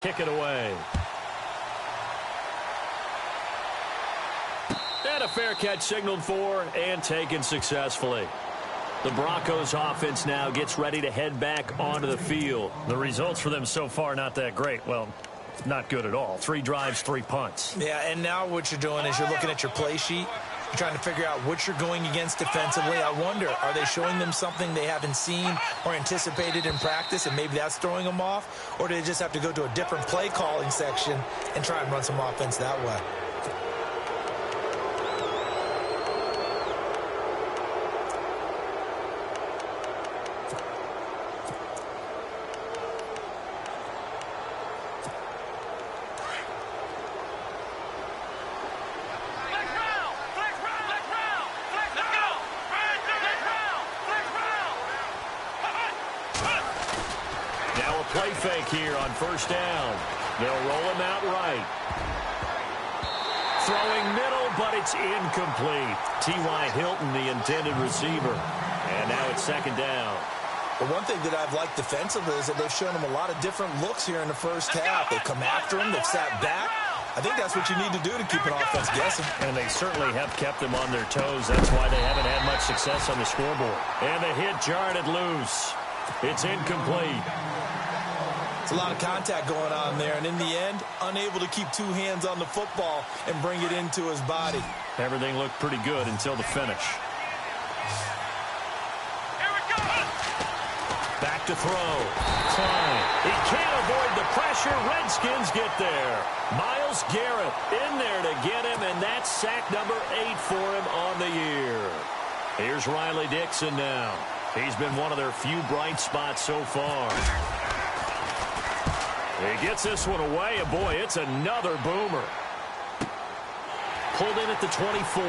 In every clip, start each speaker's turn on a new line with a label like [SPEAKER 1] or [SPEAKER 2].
[SPEAKER 1] Kick it away. And a fair catch signaled for and taken successfully. The Broncos offense now gets ready to head back onto the field. The results for them so far not that great. Well, not good at all. 3 drives, 3 punts.
[SPEAKER 2] Yeah, and now what you're doing is you're looking at your play sheet. You're trying to figure out what you're going against defensively. I wonder, are they showing them something they haven't seen or anticipated in practice, and maybe that's throwing them off? Or do they just have to go to a different play calling section and try and run some offense that way?
[SPEAKER 1] Play fake here on first down. They'll roll him out right. Throwing middle, but it's incomplete. T.Y. Hilton, the intended receiver. And now it's second down.
[SPEAKER 2] The one thing that I've liked defensively is that they've shown him a lot of different looks here in the first half. They've come after him. They've sat back. I think that's what you need to do to keep an offense guessing.
[SPEAKER 1] And they certainly have kept them on their toes. That's why they haven't had much success on the scoreboard. And the hit jarred it loose. It's incomplete.
[SPEAKER 2] A lot of contact going on there, and in the end, unable to keep 2 hands on the football and bring it into his body.
[SPEAKER 1] Everything looked pretty good until the finish.
[SPEAKER 3] Here we go.
[SPEAKER 1] Back to throw. Klein. He can't avoid the pressure. Redskins get there. Myles Garrett in there to get him, and that's sack number 8 for him on the year. Here's Riley Dixon now. He's been one of their few bright spots so far. He gets this one away, and boy, it's another boomer. Pulled in at the 24.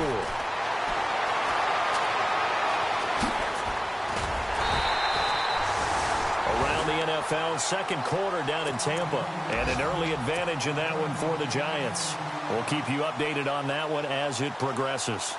[SPEAKER 1] Around the NFL, second quarter down in Tampa, and an early advantage in that one for the Giants. We'll keep you updated on that one as it progresses.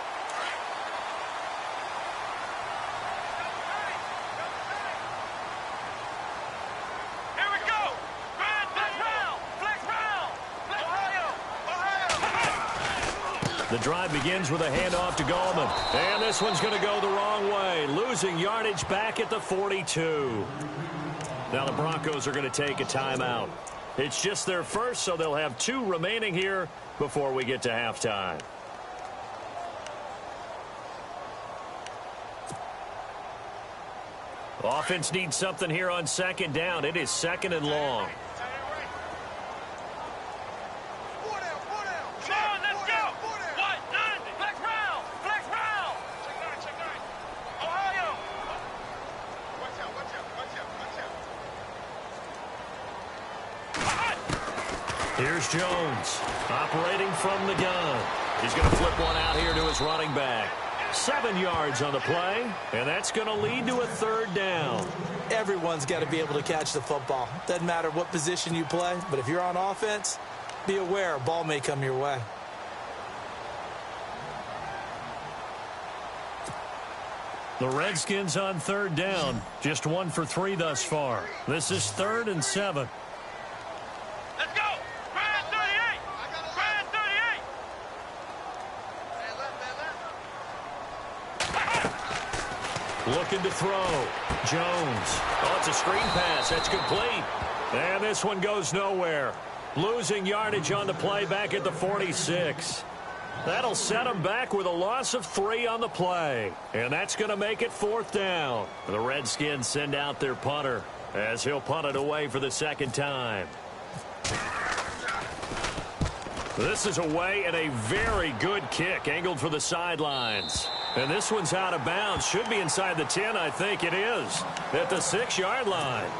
[SPEAKER 1] The drive begins with a handoff to Gallman. And this one's going to go the wrong way. Losing yardage back at the 42. Now the Broncos are going to take a timeout. It's just their first, so they'll have 2 remaining here before we get to halftime. Offense needs something here on second down. It is second and long. Here's Jones, operating from the gun. He's going to flip one out here to his running back. 7 yards on the play, and that's going to lead to a third down.
[SPEAKER 2] Everyone's got to be able to catch the football. Doesn't matter what position you play, but if you're on offense, be aware a ball may come your way.
[SPEAKER 1] The Redskins on third down, just 1 for 3 thus far. This is 3rd and 7. Looking to throw. Jones. Oh, it's a screen pass. That's complete. And this one goes nowhere. Losing yardage on the play back at the 46. That'll set them back with a loss of 3 on the play. And that's going to make it 4th down. The Redskins send out their punter as he'll punt it away for the second time. This is away and a very good kick angled for the sidelines. And this one's out of bounds. Should be inside the 10, I think it is. At the 6-yard line.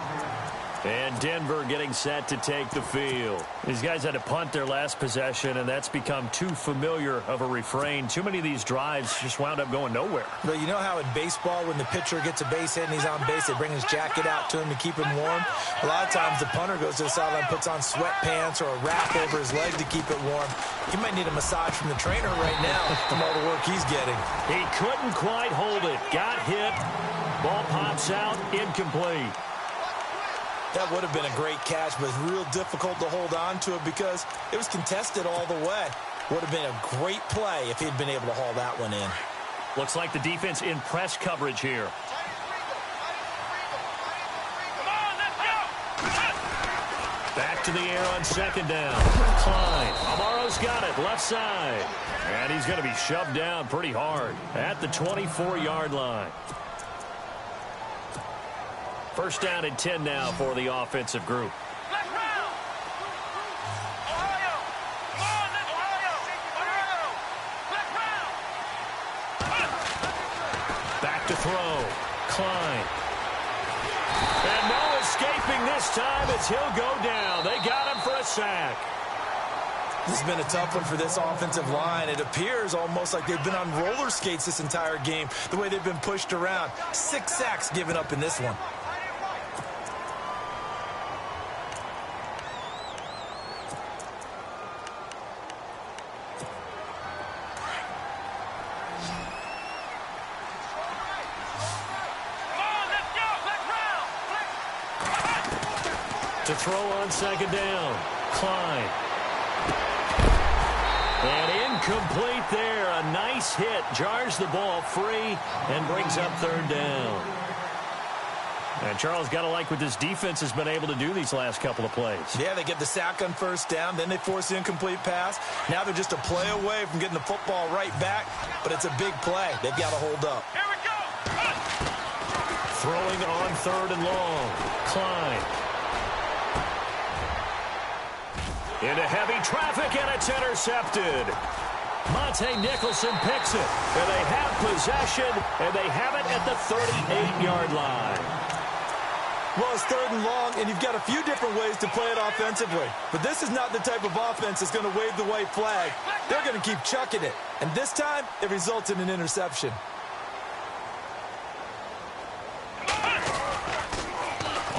[SPEAKER 1] And Denver getting set to take the field. These guys had to punt their last possession, and that's become too familiar of a refrain. Too many of these drives just wound up going nowhere.
[SPEAKER 2] But you know how in baseball, when the pitcher gets a base hit and he's on base, they bring his jacket out to him to keep him warm? A lot of times the punter goes to the sideline, puts on sweatpants or a wrap over his leg to keep it warm. He might need a massage from the trainer right now from all the work he's getting.
[SPEAKER 1] He couldn't quite hold it. Got hit. Ball pops out. Incomplete.
[SPEAKER 2] That would have been a great catch, but it's real difficult to hold on to it because it was contested all the way. Would have been a great play if he'd been able to haul that one in.
[SPEAKER 1] Looks like the defense in press coverage here. Back to the air on second down. Klein. Amaro's got it, left side. And he's going to be shoved down pretty hard at the 24-yard line. First down and 10 now for the offensive group. Back to throw. Klein. And no escaping this time as he'll go down. They got him for a sack.
[SPEAKER 2] This has been a tough one for this offensive line. It appears almost like they've been on roller skates this entire game, the way they've been pushed around. 6 sacks given up in this one.
[SPEAKER 1] To throw on second down. Klein. And incomplete there. A nice hit. Jars the ball free and brings up third down. And Charles, got to like what this defense has been able to do these last couple of plays.
[SPEAKER 2] Yeah, they get the sack on first down, then they force the incomplete pass. Now they're just a play away from getting the football right back, but it's a big play. They've got to hold up.
[SPEAKER 3] Here we go.
[SPEAKER 1] Throwing on third and long. Klein. Into heavy traffic, and it's intercepted. Monte Nicholson picks it, and they have possession, and they have it at the 38-yard line.
[SPEAKER 2] Well, it's third and long, and you've got a few different ways to play it offensively. But this is not the type of offense that's going to wave the white flag. They're going to keep chucking it. And this time, it results in an interception.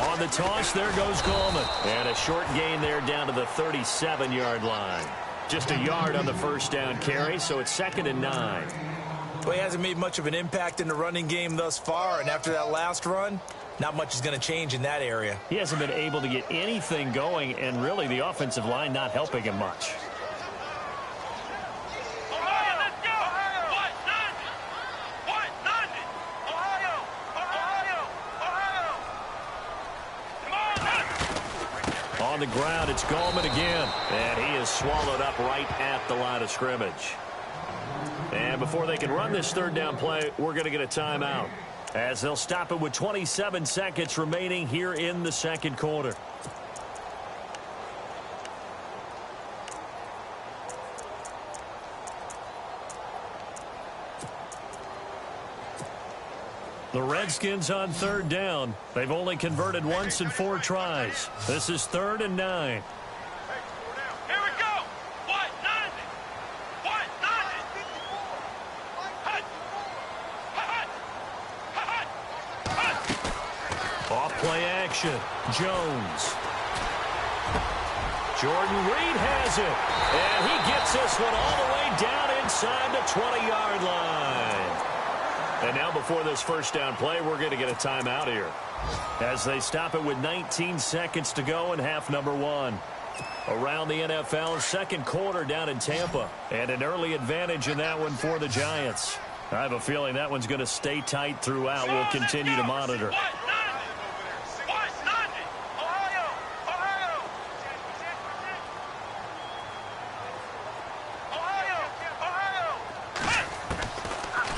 [SPEAKER 1] On the toss, there goes Coleman. And a short gain there down to the 37-yard line. Just a yard on the first down carry, so it's 2nd and 9.
[SPEAKER 2] Well, he hasn't made much of an impact in the running game thus far, and after that last run, not much is going to change in that area.
[SPEAKER 1] He hasn't been able to get anything going, and really the offensive line not helping him much. On the ground, it's Gallman again, and he is swallowed up right at the line of scrimmage. And before they can run this third down play, we're going to get a timeout, as they'll stop it with 27 seconds remaining here in the second quarter. The Redskins on third down. They've only converted once in 4 tries. This is 3rd and 9.
[SPEAKER 3] Here we go. What? Nothing. What? Nothing.
[SPEAKER 1] Off play action. Jones. Jordan Reed has it. And he gets this one all the way down inside the 20-yard line. And now before this first down play, we're going to get a timeout here, as they stop it with 19 seconds to go in half number 1. Around the NFL, second quarter down in Tampa, and an early advantage in that one for the Giants. I have a feeling that one's going to stay tight throughout. We'll continue to monitor.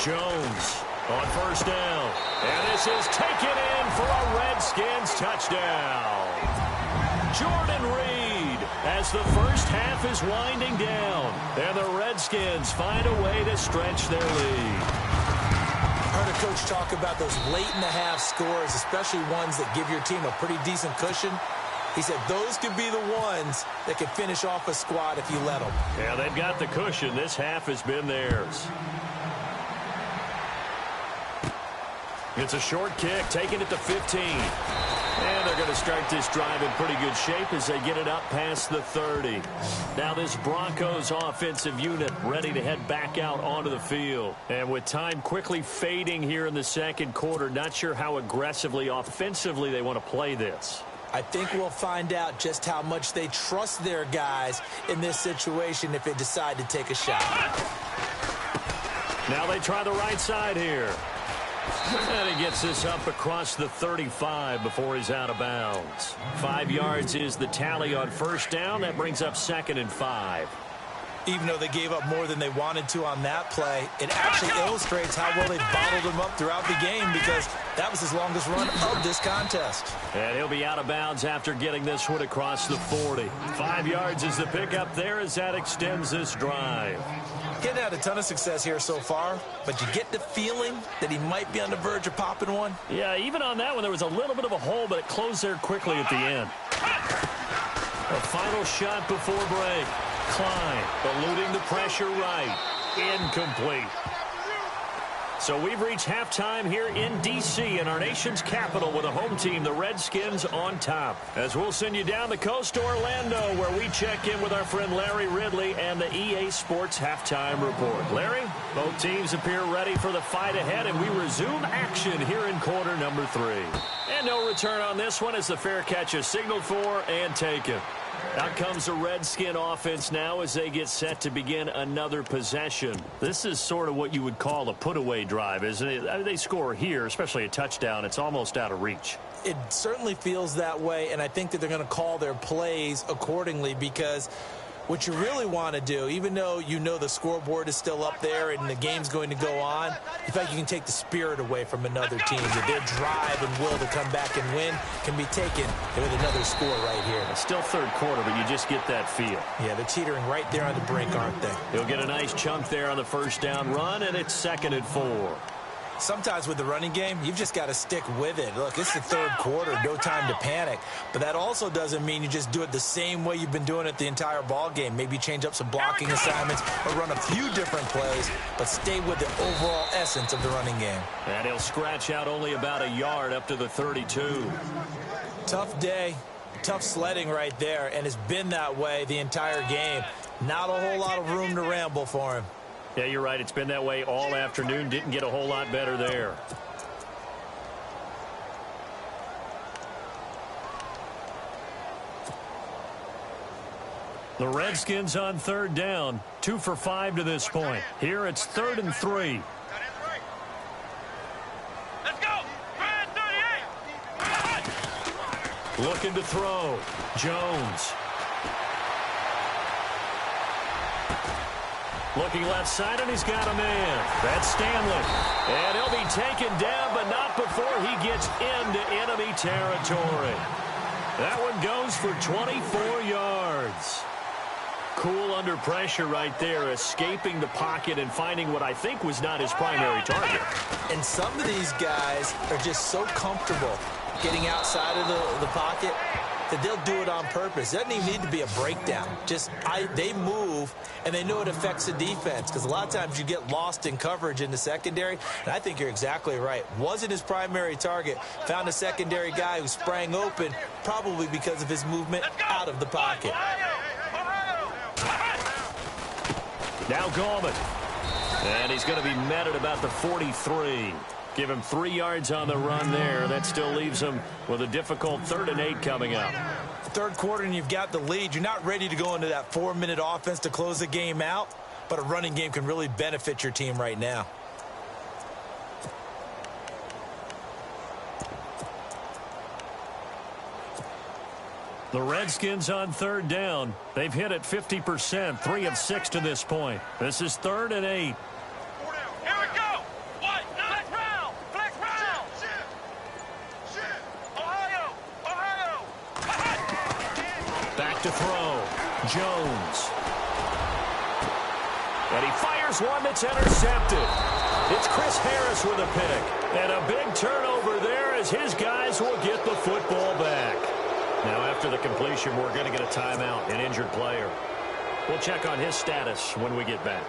[SPEAKER 1] Jones on first down. And this is taken in for a Redskins touchdown. Jordan Reed, as the first half is winding down, and the Redskins find a way to stretch their lead.
[SPEAKER 2] I heard a coach talk about those late-in-the-half scores, especially ones that give your team a pretty decent cushion. He said those could be the ones that could finish off a squad if you let them.
[SPEAKER 1] Yeah, they've got the cushion. This half has been theirs. It's a short kick, taking it to 15. And they're going to start this drive in pretty good shape as they get it up past the 30. Now this Broncos offensive unit ready to head back out onto the field. And with time quickly fading here in the second quarter, not sure how aggressively, offensively they want to play this.
[SPEAKER 2] I think we'll find out just how much they trust their guys in this situation if they decide to take a shot.
[SPEAKER 1] Now they try the right side here. And he gets this up across the 35 before he's out of bounds. 5 yards is the tally on first down. That brings up 2nd and 5.
[SPEAKER 2] Even though they gave up more than they wanted to on that play, it actually illustrates how well they bottled him up throughout the game because that was his longest run of this contest.
[SPEAKER 1] And he'll be out of bounds after getting this one across the 40. 5 yards is the pickup there as that extends this drive.
[SPEAKER 2] Getting had a ton of success here so far, but you get the feeling that he might be on the verge of popping one.
[SPEAKER 1] Yeah, even on that one, there was a little bit of a hole, but it closed there quickly at the end. A final shot before break. Klein eluding the pressure right. Incomplete. So we've reached halftime here in D.C. in our nation's capital with a home team, the Redskins, on top. As we'll send you down the coast to Orlando, where we check in with our friend Larry Ridley and the EA Sports Halftime Report. Larry, both teams appear ready for the fight ahead, and we resume action here in quarter number 3. And no return on this one as the fair catch is signaled for and taken. Out comes the Redskin offense now as they get set to begin another possession. This is sort of what you would call a put-away drive, isn't it? I mean, they score here, especially a touchdown. It's almost out of reach.
[SPEAKER 2] It certainly feels that way, and I think that they're going to call their plays accordingly because what you really want to do, even though you know the scoreboard is still up there and the game's going to go on, in fact, you can take the spirit away from another team. That their drive and will to come back and win can be taken with another score right here.
[SPEAKER 1] It's still third quarter, but you just get that feel.
[SPEAKER 2] Yeah, they're teetering right there on the brink, aren't they?
[SPEAKER 1] He'll get a nice chunk there on the first down run, and it's 2nd and 4.
[SPEAKER 2] Sometimes with the running game, you've just got to stick with it. Look, it's the third quarter, no time to panic. But that also doesn't mean you just do it the same way you've been doing it the entire ball game. Maybe change up some blocking assignments or run a few different plays, but stay with the overall essence of the running game.
[SPEAKER 1] And he'll scratch out only about a yard up to the 32.
[SPEAKER 2] Tough day, tough sledding right there, and it's been that way the entire game. Not a whole lot of room to ramble for him.
[SPEAKER 1] Yeah, you're right. It's been that way all afternoon. Didn't get a whole lot better there. The Redskins on third down. 2 for 5 to this point. Here it's 3rd and 3.
[SPEAKER 3] Let's go! 38!
[SPEAKER 1] Looking to throw. Jones. Looking left side, and he's got a man. That's Stanley. And he'll be taken down, but not before he gets into enemy territory. That one goes for 24 yards. Cool under pressure right there, escaping the pocket and finding what I think was not his primary target.
[SPEAKER 2] And some of these guys are just so comfortable getting outside of the pocket that they'll do it on purpose. It doesn't even need to be a breakdown. They move, and they know it affects the defense because a lot of times you get lost in coverage in the secondary, and I think you're exactly right. Wasn't his primary target. Found a secondary guy who sprang open, probably because of his movement out of the pocket.
[SPEAKER 1] Now Gallman. And he's going to be met at about the 43. Give him 3 yards on the run there. That still leaves him with a difficult 3rd and 8 coming up.
[SPEAKER 2] Third quarter and you've got the lead. You're not ready to go into that 4-minute offense to close the game out, but a running game can really benefit your team right now.
[SPEAKER 1] The Redskins on third down. They've hit it 50%, 3 of 6 to this point. This is 3rd and 8.
[SPEAKER 3] Here we go! What? Flex round! Flex round! Ohio!
[SPEAKER 1] Back to throw. Jones. And he fires one that's intercepted. It's Chris Harris with a pick. And a big turnover there as his guys will get the football back. Now, after the completion, we're going to get a timeout, an injured player. We'll check on his status when we get back.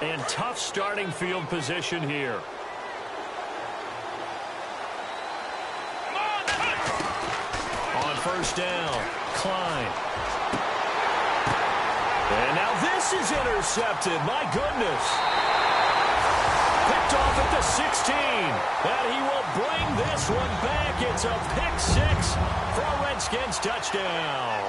[SPEAKER 1] And tough starting field position here. On first down, Klein. And now this is intercepted. My goodness. picked off at the 16. And he will bring this one back. It's a pick six for a Redskins touchdown.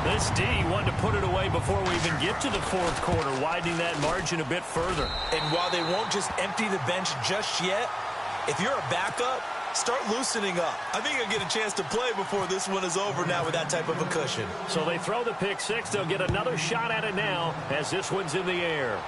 [SPEAKER 1] This D wanted to put it away before we even get to the fourth quarter, widening that margin a bit further.
[SPEAKER 2] And while they won't just empty the bench just yet, if you're a backup, start loosening up. I think you'll get a chance to play before this one is over now with that type of a cushion.
[SPEAKER 1] So they throw the pick six. They'll get another shot at it now as this one's in the air.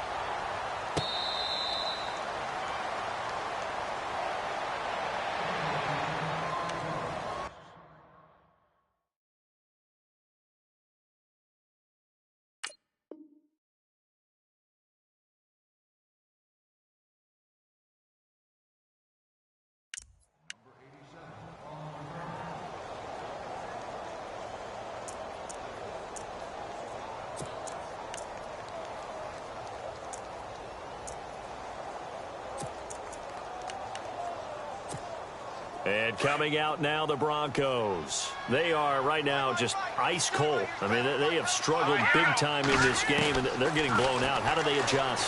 [SPEAKER 1] And coming out now, the Broncos. They are right now just ice cold. I mean, they have struggled big time in this game, and they're getting blown out. How do they adjust?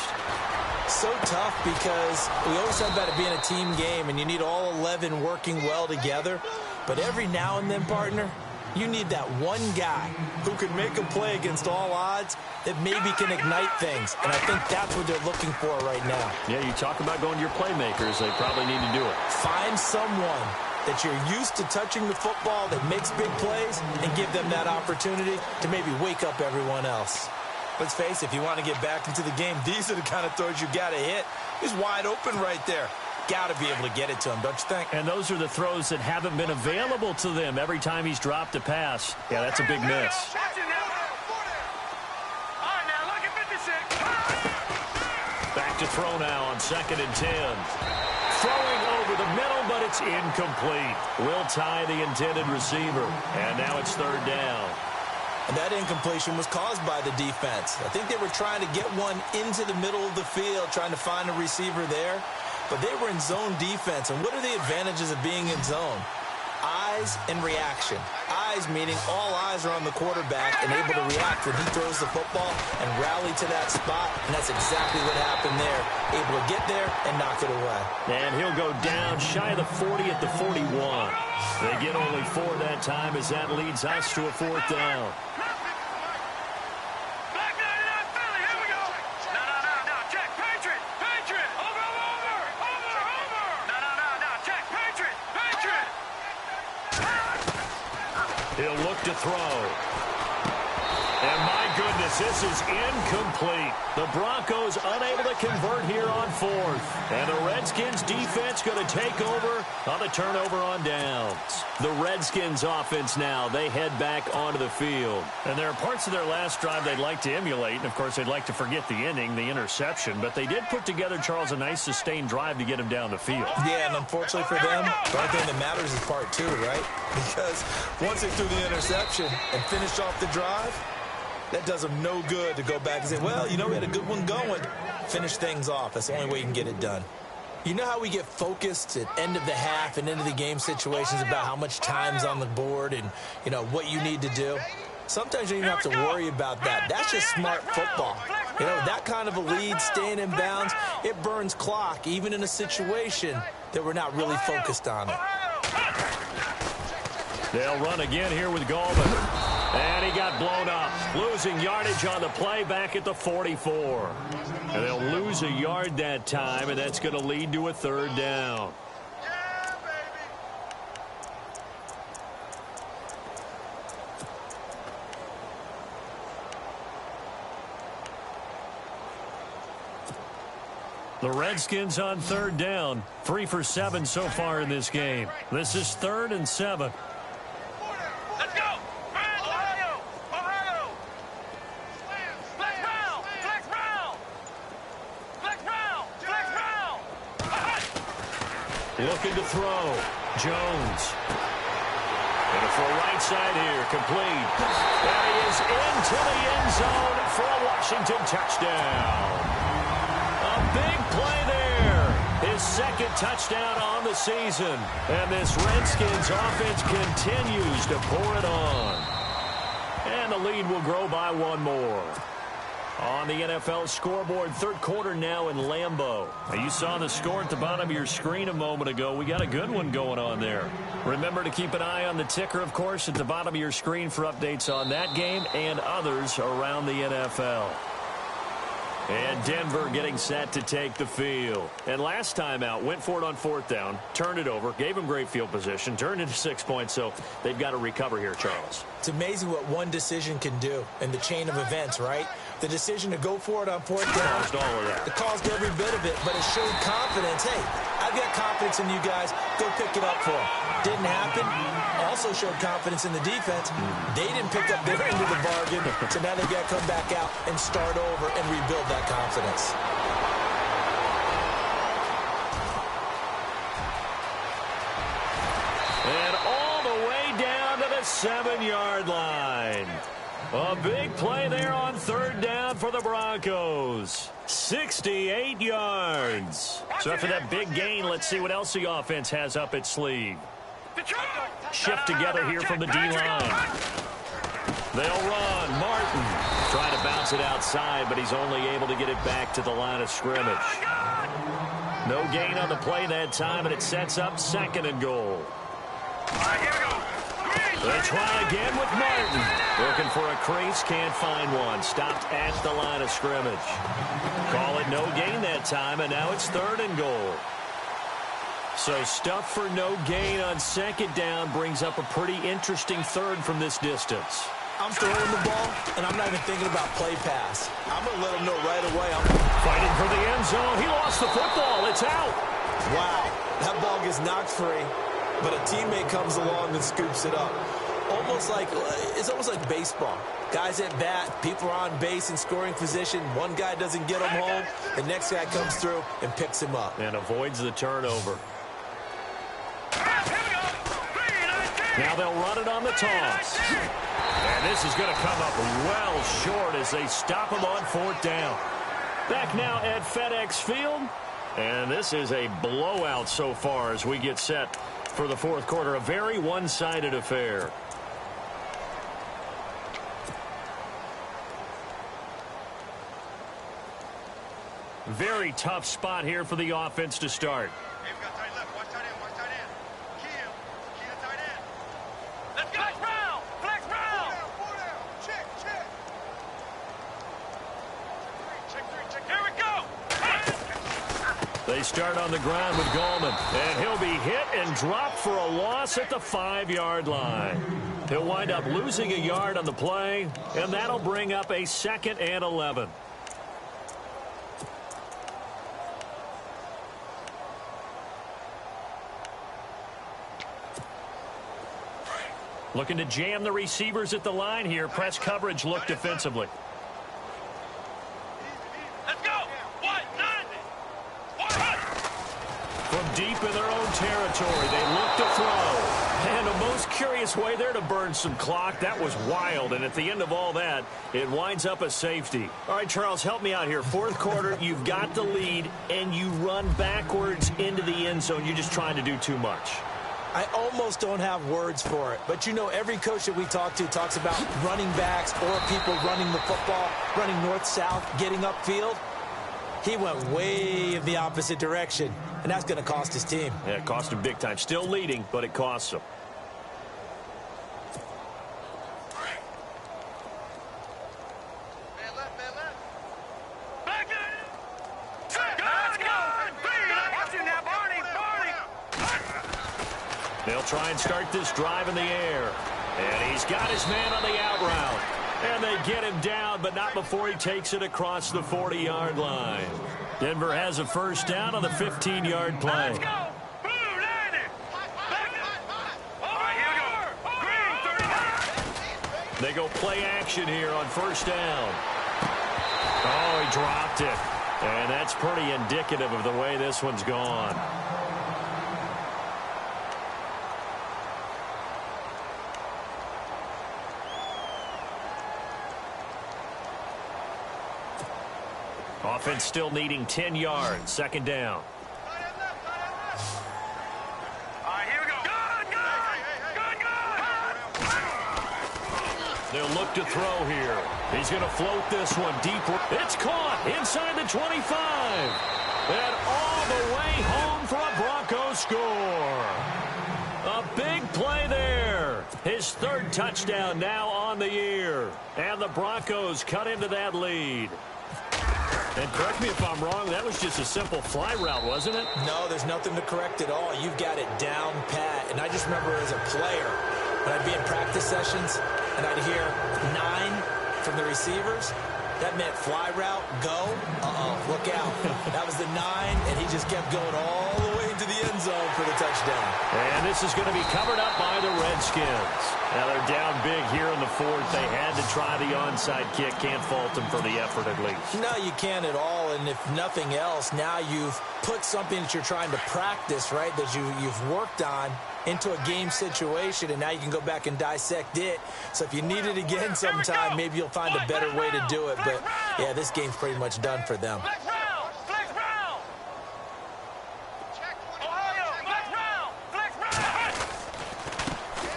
[SPEAKER 2] So tough because we always talk about it being a team game, and you need all 11 working well together. But every now and then, partner, you need that one guy who can make a play against all odds that maybe can ignite things. And I think that's what they're looking for right now.
[SPEAKER 1] Yeah, you talk about going to your playmakers. They probably need to do it.
[SPEAKER 2] Find someone that you're used to touching the football that makes big plays and give them that opportunity to maybe wake up everyone else. Let's face it, if you want to get back into the game, these are the kind of throws you got to hit. He's wide open right there. Got to be able to get it to him, don't you think?
[SPEAKER 1] And those are the throws that haven't been available to them every time he's dropped a pass. Yeah, that's a big miss. Back to throw now on 2nd and 10. Throwing over the middle, but it's incomplete. Will tie the intended receiver. And now it's 3rd down.
[SPEAKER 2] And that incompletion was caused by the defense. I think they were trying to get one into the middle of the field, trying to find a receiver there. But they were in zone defense. And what are the advantages of being in zone? Eyes and reaction. Eyes meaning all eyes are on the quarterback and able to react when he throws the football and rally to that spot. And that's exactly what happened there. Able to get there and knock it away.
[SPEAKER 1] And he'll go down shy of the 40 at the 41. They get only 4 that time as that leads us to a 4th down. He'll look to throw. And my goodness, this is incomplete. The Broncos unable to convert here on 4th. And the Redskins defense going to take over on the turnover on downs. The Redskins offense now, they head back onto the field. And there are parts of their last drive they'd like to emulate. And, of course, they'd like to forget the ending, the interception. But they did put together, Charles, a nice sustained drive to get him down the field.
[SPEAKER 2] Yeah, and unfortunately for them, the only thing that matters is part 2, right? Because once they threw the interception and finished off the drive, that does them no good to go back and say, well, you know, we had a good one going. Finish things off. That's the only way you can get it done. You know how we get focused at end of the half and into the game situations about how much time's on the board and, you know, what you need to do? Sometimes you don't even have to worry about that. That's just smart football. You know, that kind of a lead, staying in bounds, it burns clock, even in a situation that we're not really focused on it.
[SPEAKER 1] They'll run again here with Gallman. And he got blown up, losing yardage on the play back at the 44. And they'll lose a yard that time, and that's going to lead to a 3rd down. The Redskins on 3rd down, 3 for 7 so far in this game. This is 3rd and 7.
[SPEAKER 3] Let's go! Ohio! Ohio! Flex round! Flex round! Flex round! Flex round!
[SPEAKER 1] Looking to throw. Jones. And for a right side here, complete. And he is into the end zone for a Washington touchdown. A big play there. His 2nd touchdown on the season. And this Redskins offense continues to pour it on. And the lead will grow by 1 more. On the NFL scoreboard, third quarter now in Lambeau. Now, you saw the score at the bottom of your screen a moment ago. We got a good one going on there. Remember to keep an eye on the ticker, of course, at the bottom of your screen for updates on that game and others around the NFL. And Denver getting set to take the field. And last time out, went for it on fourth down, turned it over, gave them great field position, turned into 6 points, so they've got to recover here, Charles.
[SPEAKER 2] It's amazing what one decision can do in the chain of events, right? The decision to go for it on fourth down,
[SPEAKER 1] Caused all of that.
[SPEAKER 2] it caused every bit of it, but it showed confidence. Hey, I've got confidence in you guys. Go pick it up for them. Didn't happen. Also showed confidence in the defense. They didn't pick up their end of the bargain, so now they've got to come back out and start over and rebuild that confidence.
[SPEAKER 1] And all the way down to the 7-yard line. A big play there on third down for the Broncos. 68 yards. So after that big gain, let's see what else the offense has up its sleeve. Shift together here from the D-line. They'll run. Martin trying to bounce it outside, but he's only able to get it back to the line of scrimmage. No gain on the play that time, and it sets up second and goal. They try again with Martin. Looking for a crease, can't find one. Stopped at the line of scrimmage. Call it no gain that time, and now it's third and goal. So stuff for no gain on second down brings up a pretty interesting third from this distance.
[SPEAKER 2] I'm throwing the ball, and I'm not even thinking about play pass. I'm going to let them know right away.
[SPEAKER 1] Fighting for the end zone. He lost the football. It's out.
[SPEAKER 2] Wow, that ball gets knocked free, but a teammate comes along and scoops it up. It's almost like baseball. Guys at bat, people are on base in scoring position. One guy doesn't get him home. The next guy comes through and picks him up.
[SPEAKER 1] And avoids the turnover. Now they'll run it on the toss. And this is going to come up well short as they stop him on fourth down. Back now at FedEx Field. And this is a blowout so far as we get set for the fourth quarter. A very one-sided affair. Very tough spot here for the offense to start.
[SPEAKER 3] Hey, we got tight left. Watch tight end. Watch tight end. Key to tight end. Let's go. Flex round. Flex round. Four down. Check. Check. Here we go.
[SPEAKER 1] They start on the ground with Gallman. And he'll be hit and dropped for a loss at the 5-yard line. He'll wind up losing a yard on the play, and that'll bring up a 2nd and 11. Looking to jam the receivers at the line here. Press coverage look defensively.
[SPEAKER 3] Let's go. 190.
[SPEAKER 1] From deep in their own territory, they look to throw. And a most curious way there to burn some clock. That was wild. And at the end of all that, it winds up a safety. All right, Charles, help me out here. Fourth quarter, you've got the lead, and you run backwards into the end zone. You're just trying to do too much.
[SPEAKER 2] I almost don't have words for it. But, you know, every coach that we talk to talks about running backs or people running the football, running north-south, getting upfield. He went way in the opposite direction, and that's going to cost his team.
[SPEAKER 1] Yeah, it cost him big time. Still leading, but it costs him.
[SPEAKER 3] Man left. Back in. Watching that, Barney.
[SPEAKER 1] They'll try and start this drive in the air. And he's got his man on the out route. And they get him down, but not before he takes it across the 40-yard line. Denver has a first down on the 15-yard play.
[SPEAKER 3] Let's go. Blue 90. All right, here we go. Green 39.
[SPEAKER 1] They go play action here on first down. Oh, he dropped it. And that's pretty indicative of the way this one's gone. Offense still needing 10 yards. Second down.
[SPEAKER 3] All right, here we go. Gun.
[SPEAKER 1] They'll look to throw here. He's going to float this one deep. It's caught inside the 25. And all the way home for a Broncos score. A big play there. His third touchdown now on the year. And the Broncos cut into that lead. And correct me if I'm wrong, that was just a simple fly route, wasn't it?
[SPEAKER 2] No, there's nothing to correct at all. You've got it down pat. And I just remember as a player, when I'd be in practice sessions, and I'd hear 9 from the receivers, that meant fly route, go, look out. That was the 9, and he just kept going all the way into the end zone for the touchdown.
[SPEAKER 1] And this is going to be covered up by the Redskins. Now they're down big here in the fourth. They had to try the onside kick. Can't fault them for the effort at least.
[SPEAKER 2] No, you can't at all, and if nothing else, now you've put something that you're trying to practice, right, that you've worked on into a game situation, and now you can go back and dissect it. So if you need it again sometime, maybe you'll find a better way to do it. But, yeah, this game's pretty much done for them.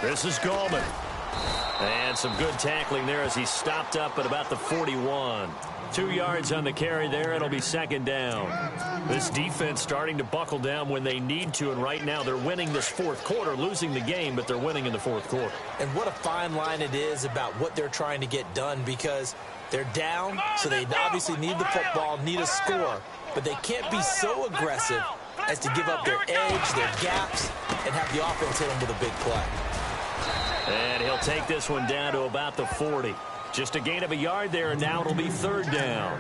[SPEAKER 1] This is Gallman. And some good tackling there as he stopped up at about the 41. 2 yards on the carry there. It'll be second down. This defense starting to buckle down when they need to, and right now they're winning this fourth quarter, losing the game, but they're winning in the fourth quarter.
[SPEAKER 2] And what a fine line it is about what they're trying to get done, because they're down, so they obviously need the football, need a score, but they can't be so aggressive as to give up their edge, their gaps, and have the offense hit them with a big play.
[SPEAKER 1] And he'll take this one down to about the 40. Just a gain of a yard there, and now it'll be third down.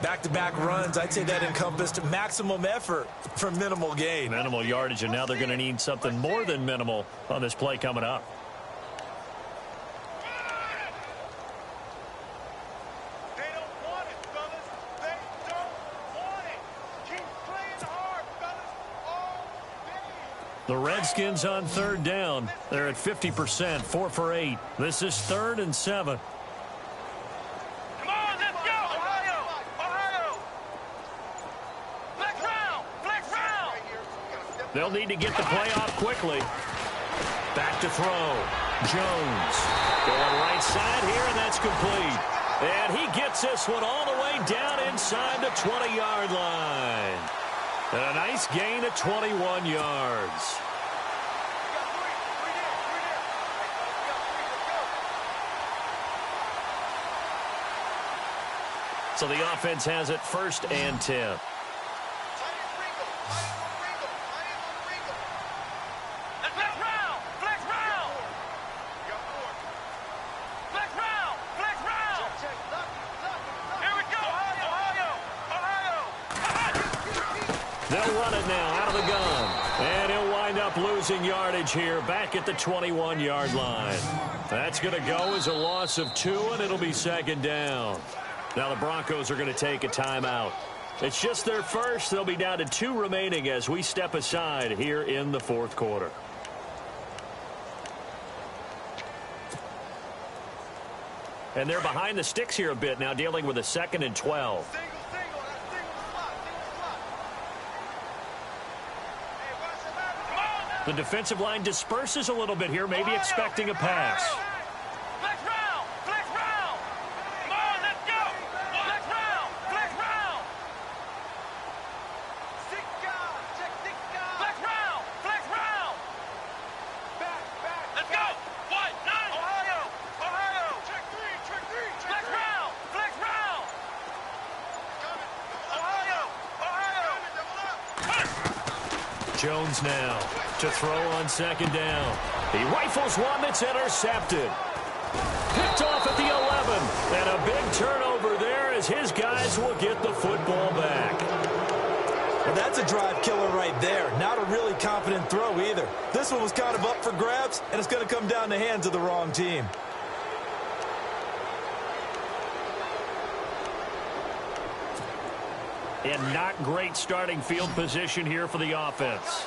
[SPEAKER 2] Back-to-back runs, I'd say that encompassed maximum effort for minimal gain.
[SPEAKER 1] Minimal yardage, and now they're going to need something more than minimal on this play coming up.
[SPEAKER 3] They don't want it, fellas. They don't want it. Keep playing hard, fellas, all day.
[SPEAKER 1] The Redskins on third down. They're at 50%, 4 for 8. This is 3rd and 7.
[SPEAKER 3] Come on, let's go, Ohio! Ohio! Flex round! Flex round!
[SPEAKER 1] They'll need to get the play off quickly. Back to throw. Jones going right side here, and that's complete. And he gets this one all the way down inside the 20-yard line. And a nice gain of 21 yards. So the offense has it 1st and 10. They'll run it now out of the gun. And he'll wind up losing yardage here back at the 21-yard line. That's going to go as a loss of 2, and it'll be second down. Now the Broncos are going to take a timeout. It's just their first. They'll be down to 2 remaining as we step aside here in the fourth quarter. And they're behind the sticks here a bit now, dealing with a 2nd and 12. The defensive line disperses a little bit here, maybe expecting a pass.
[SPEAKER 3] Flex round! Flex round! Come on, let's go! Flex round! Flex round! 6 guys! Check 6 guys! Flex round! Flex round! Back! Let's go! 1, 9! Ohio! Ohio! Check 3! Check 3! Flex round! Flex round! Coming! Ohio! Ohio!
[SPEAKER 1] Jones now to throw on second down. He rifles one that's intercepted. Picked off at the 11. And a big turnover there as his guys will get the football back.
[SPEAKER 2] Well, that's a drive killer right there. Not a really confident throw either. This one was kind of up for grabs, and it's going to come down the hands of the wrong team.
[SPEAKER 1] And not great starting field position here for the offense.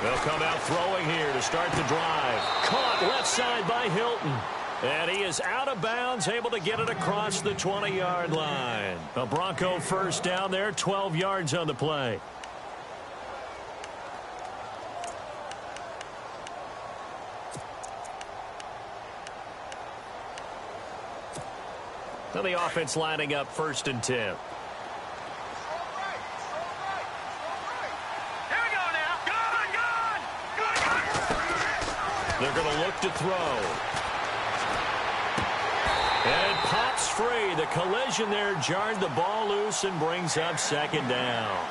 [SPEAKER 1] They'll come out throwing here to start the drive. Caught left side by Hilton. And he is out of bounds, able to get it across the 20-yard line. A Bronco first down there, 12 yards on the play. Now the offense lining up 1st and 10.
[SPEAKER 3] Here we go now. Good.
[SPEAKER 1] They're going to look to throw. And it pops free. The collision there jarred the ball loose and brings up 2nd down.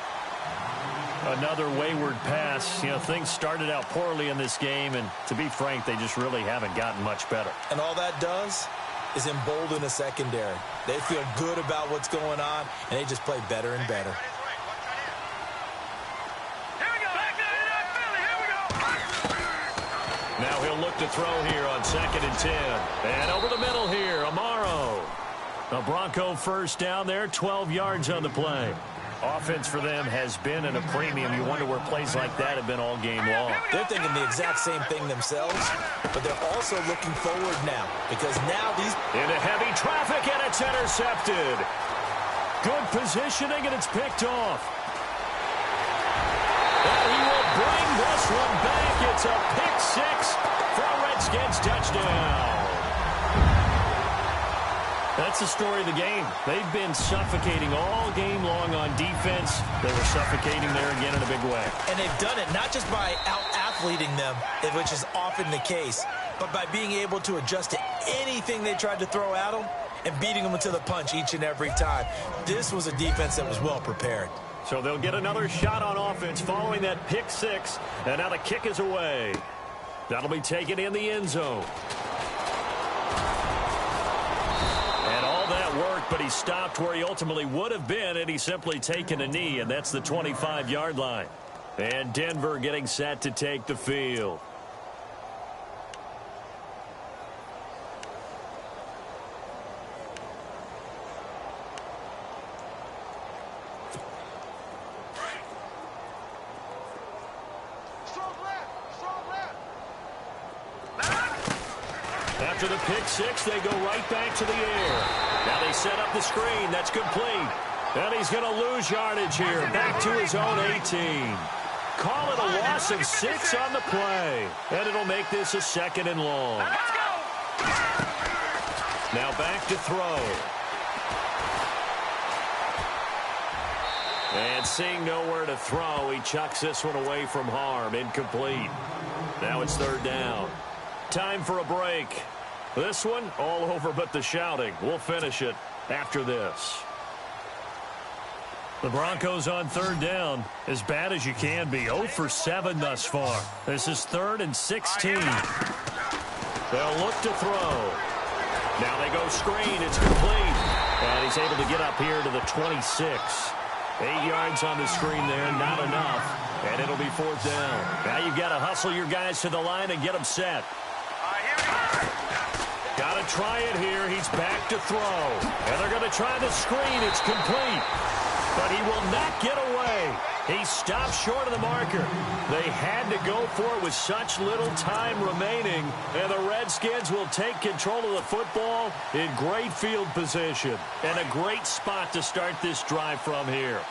[SPEAKER 1] Another wayward pass. You know, things started out poorly in this game, and to be frank, they just really haven't gotten much better.
[SPEAKER 2] And all that does is embolden a secondary. They feel good about what's going on, and they just play better and better.
[SPEAKER 3] Here we go. Back there, Philly. Here we go.
[SPEAKER 1] Now he'll look to throw here on 2nd and 10. And over the middle here, Amaro. A Bronco 1st down there, 12 yards on the play. Offense for them has been at a premium. You wonder where plays like that have been all game long.
[SPEAKER 2] They're thinking the exact same thing themselves, but they're also looking forward now because now these...
[SPEAKER 1] Into heavy traffic, and it's intercepted. Good positioning, and it's picked off. And he will bring this one back. It's a pick 6 for a Redskins touchdown. That's the story of the game. They've been suffocating all game long on defense. They were suffocating there again in a big way.
[SPEAKER 2] And they've done it not just by out-athleting them, which is often the case, but by being able to adjust to anything they tried to throw at them and beating them to the punch each and every time. This was a defense that was well prepared.
[SPEAKER 1] So they'll get another shot on offense following that pick 6. And now the kick is away. That'll be taken in the end zone. That worked, but he stopped where he ultimately would have been, and he's simply taken a knee, and that's the 25-yard line. And Denver getting set to take the field. After the pick 6, they go right back to the air. Now they set up the screen. That's complete. And he's going to lose yardage here. Back to his own 18. Call it a loss of 6 on the play. And it'll make this a 2nd and long. Now back to throw. And seeing nowhere to throw, he chucks this one away from harm. Incomplete. Now it's 3rd down. Time for a break. This one all over but the shouting. We'll finish it after this. The Broncos on 3rd down. As bad as you can be. 0 for 7 thus far. This is 3rd and 16. They'll look to throw. Now they go screen. It's complete. And he's able to get up here to the 26. 8 yards on the screen there. Not enough. And it'll be 4th down. Now you've got to hustle your guys to the line and get them set. Got to try it here. He's back to throw. And they're going to try the screen. It's complete. But he will not get away. He stopped short of the marker. They had to go for it with such little time remaining. And the Redskins will take control of the football in great field position. And a great spot to start this drive from here.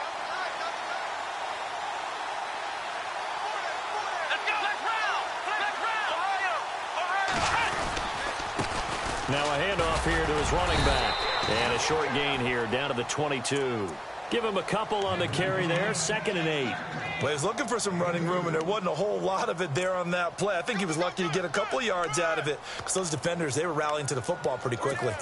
[SPEAKER 1] Now a handoff here to his running back. And a short gain here down to the 22. Give him a couple on the carry there. 2nd and 8.
[SPEAKER 2] Well, he was looking for some running room, and there wasn't a whole lot of it there on that play. I think he was lucky to get a couple of yards out of it because those defenders, they were rallying to the football pretty quickly.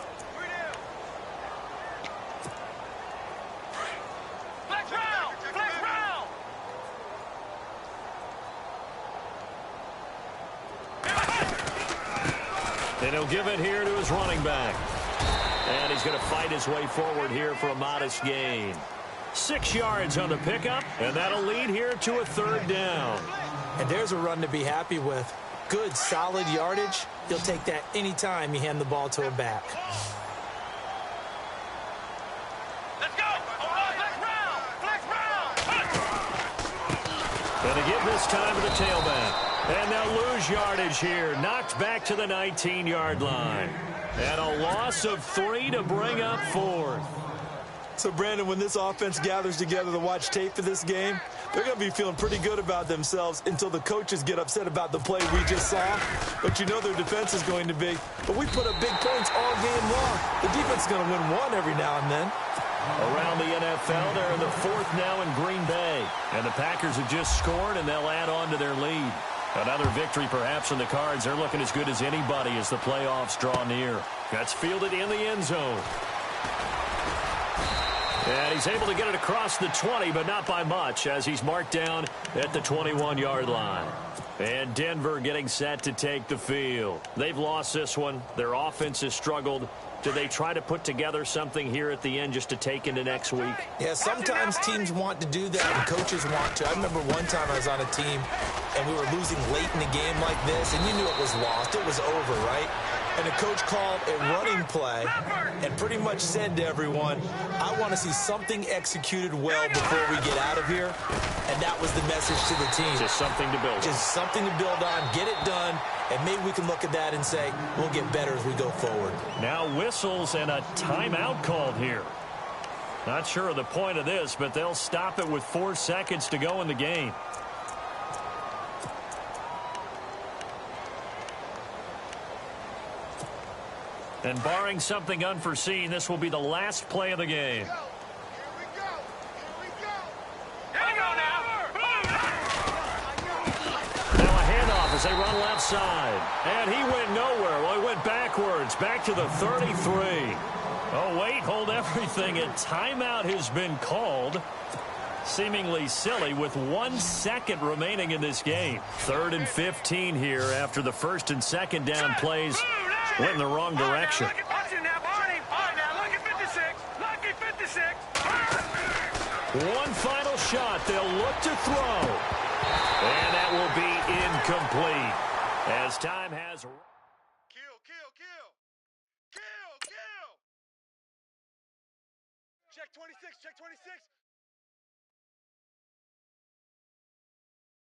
[SPEAKER 1] And he'll give it here to his running back. And he's going to fight his way forward here for a modest gain. 6 yards on the pickup, and that'll lead here to a 3rd down.
[SPEAKER 2] And there's a run to be happy with. Good, solid yardage. You'll take that anytime you hand the ball to a back.
[SPEAKER 3] Let's go. All right, flex round.
[SPEAKER 1] And to give this time to the tailback. And they'll lose yardage here. Knocked back to the 19-yard line. And a loss of 3 to bring up 4th.
[SPEAKER 2] So, Brandon, when this offense gathers together to watch tape for this game, they're going to be feeling pretty good about themselves until the coaches get upset about the play we just saw. But you know their defense is going to be. But we put up big points all game long. The defense is going to win one every now and then.
[SPEAKER 1] Around the NFL, they're in the fourth now in Green Bay. And the Packers have just scored, and they'll add on to their lead. Another victory perhaps in the cards. They're looking as good as anybody as the playoffs draw near. That's fielded in the end zone. And he's able to get it across the 20, but not by much, as he's marked down at the 21-yard line. And Denver getting set to take the field. They've lost this one. Their offense has struggled. Do they try to put together something here at the end just to take into next week?
[SPEAKER 2] Yeah, sometimes teams want to do that and coaches want to. I remember one time I was on a team and we were losing late in a game like this, and you knew it was lost. It was over, right? And the coach called a running play and pretty much said to everyone, I want to see something executed well before we get out of here. And that was the message to the team.
[SPEAKER 1] Just something to build on.
[SPEAKER 2] Just something to build on, get it done, and maybe we can look at that and say, we'll get better as we go forward.
[SPEAKER 1] Now whistles and a timeout called here. Not sure of the point of this, but they'll stop it with 4 seconds to go in the game. And barring something unforeseen, this will be the last play of the game.
[SPEAKER 3] Here we go. Here we go now.
[SPEAKER 1] Now a handoff as they run left side. And he went nowhere. Well, he went backwards, back to the 33. Oh, wait, hold everything. A timeout has been called. Seemingly silly with 1 second remaining in this game. 3rd and 15 here after the first and second down plays went in the wrong direction.
[SPEAKER 3] All right, now look at 56. Look at 56.
[SPEAKER 1] One final shot. They'll look to throw. And that will be incomplete. As time has...
[SPEAKER 3] Kill. Check 26.